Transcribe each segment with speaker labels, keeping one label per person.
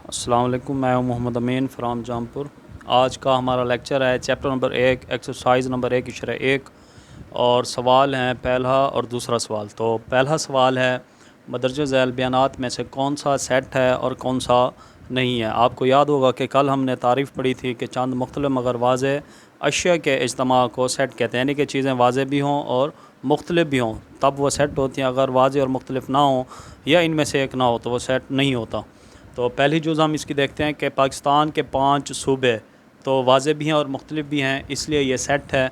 Speaker 1: अस्सलाम वालेकुम, मैं हूं मोहम्मद अमीन फ्राम जामपुर। आज का हमारा लेक्चर है चैप्टर नंबर 1 एक्सरसाइज नंबर 1 इशारा 1 और सवाल हैं पहला और दूसरा सवाल। तो पहला सवाल है मदरजा झैल बयानात में से कौन सा सेट है और कौन सा नहीं है। आपको याद होगा कि कल हमने तारीफ़ पढ़ी थी कि चंद मुख्तलिफ मगर वाज़े अशिया के इज्तमा को सेट कहते हैं, यानी कि चीज़ें वाज़े भी हों और मुख्तलिफ भी हों तब वो सेट होती हैं। अगर वाज़े और मुख्तलिफ ना हों या इनमें से एक ना हो तो वो सेट नहीं होता। तो पहली जुज़ हम इसकी देखते हैं कि पाकिस्तान के 5 सूबे तो वाज़े भी हैं और मुख्तलिफ भी हैं, इसलिए ये सेट है।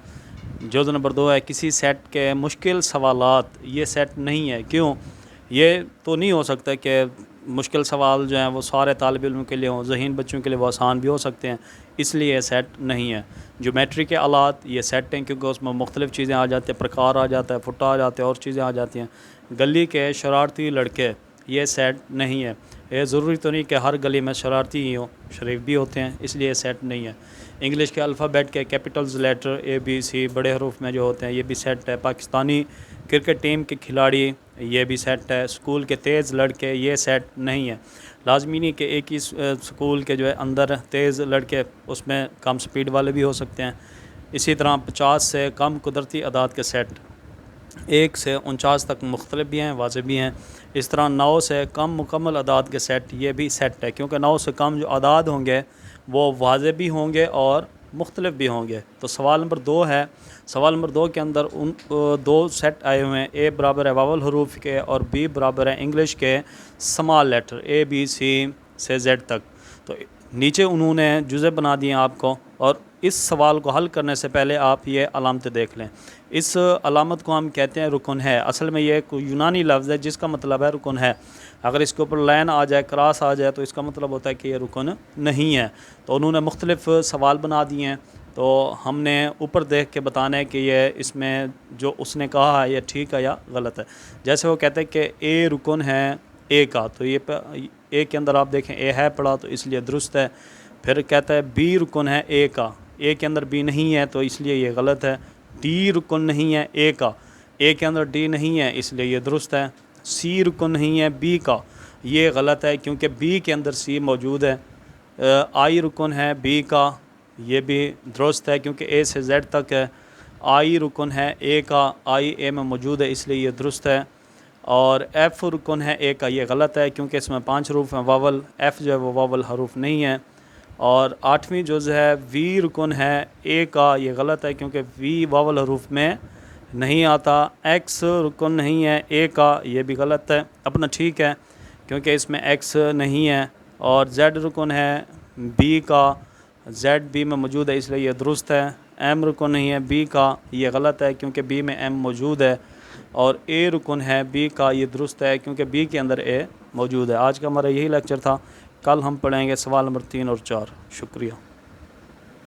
Speaker 1: जुज़ नंबर 2 है किसी सेट के मुश्किल सवालात, ये सेट नहीं है। क्यों? ये तो नहीं हो सकता कि मुश्किल सवाल जो हैं वो सारे तालिब इल्म के लिए हों, ज़हीन बच्चों के लिए वो आसान भी हो सकते हैं, इसलिए ये सेट नहीं है। ज्योमेट्री के आलात ये सेट हैं क्योंकि उसमें मुख्तलिफ़ चीज़ें आ जाती हैं, प्रकार आ जाता है, फुटा आ जाते हैं और चीज़ें आ जाती हैं। गली के शरारती लड़के ये सेट नहीं है। ये ज़रूरी तो नहीं कि हर गली में शरारती ही हो, शरीफ भी होते हैं, इसलिए सेट नहीं है। इंग्लिश के अल्फ़ाबेट के कैपिटल्स लेटर ABC बड़े हरूफ में जो होते हैं ये भी सेट है। पाकिस्तानी क्रिकेट टीम के खिलाड़ी ये भी सेट है। स्कूल के तेज़ लड़के ये सेट नहीं है। लाजमी नहीं कि एक ही स्कूल के जो है अंदर तेज़ लड़के उसमें कम स्पीड वाले भी हो सकते हैं। इसी तरह 50 से कम कुदरती अदाद के सेट 1 से 49 तक मुख्तलिफ भी हैं, वाज़े भी हैं। इस तरह 9 से कम मुकम्मल अदाद के सेट ये भी सेट है क्योंकि 9 से कम जो अदाद होंगे वो वाज़े भी होंगे और मुख्तलिफ भी होंगे। तो सवाल नंबर 2 है। सवाल नंबर 2 के अंदर उन 2 सेट आए हुए हैं। A बराबर है वावल हरूफ के और B बराबर है इंग्लिश के स्मॉल लेटर ABC से Z तक। तो नीचे उन्होंने जुज़े बना दिए आपको, और इस सवाल को हल करने से पहले आप ये अलामतें देख लें। इस अलामत को हम कहते हैं रुकन है। असल में ये एक यूनानी लफ्ज़ है जिसका मतलब है रुकन है। अगर इसके ऊपर लाइन आ जाए, क्रॉस आ जाए, तो इसका मतलब होता है कि ये रुकन नहीं है। तो उन्होंने मुख्तलिफ़ सवाल बना दिए हैं, तो हमने ऊपर देख के बताना है कि ये इसमें जो उसने कहा है ये ठीक है या गलत है। जैसे वो कहते हैं कि ए रुकन है ए का, तो ये ए के अंदर आप देखें ए है पड़ा तो इसलिए दुरुस्त है। फिर कहता है बी रुकन है ए का, ए के अंदर बी नहीं है तो इसलिए ये गलत है। डी रुकन नहीं है ए का, ए के अंदर डी नहीं है इसलिए ये दुरुस्त है। सी रुकन नहीं है बी का, ये गलत है क्योंकि बी के अंदर सी मौजूद है। आई रुकन है बी का, ये भी दुरुस्त है क्योंकि ए से जेड तक है। आई रुकन है ए का, आई ए में मौजूद है इसलिए ये दुरुस्त है। और एफ़ रुकन है ए का, ये गलत है क्योंकि इसमें 5 हरूफ हैं वावल, एफ़ जो है वो वावल हरूफ नहीं है। और 8वीं जुज़ है वी रुकन है ए का, ये गलत है क्योंकि वी वावल हरूफ में नहीं आता। एक्स रुकन नहीं है ए का, ये भी गलत है। अपना ठीक है क्योंकि इसमें एक्स नहीं है। और जेड रुकन है बी का, जेड बी में मौजूद है इसलिए ये दुरुस्त है। एम रुकन नहीं है बी का, ये गलत है क्योंकि बी में एम मौजूद है। और ए रुकन है बी का, ये दुरुस्त है क्योंकि बी के अंदर ए मौजूद है। आज का हमारा यही लेक्चर था। कल हम पढ़ेंगे सवाल नंबर 3 और 4। शुक्रिया।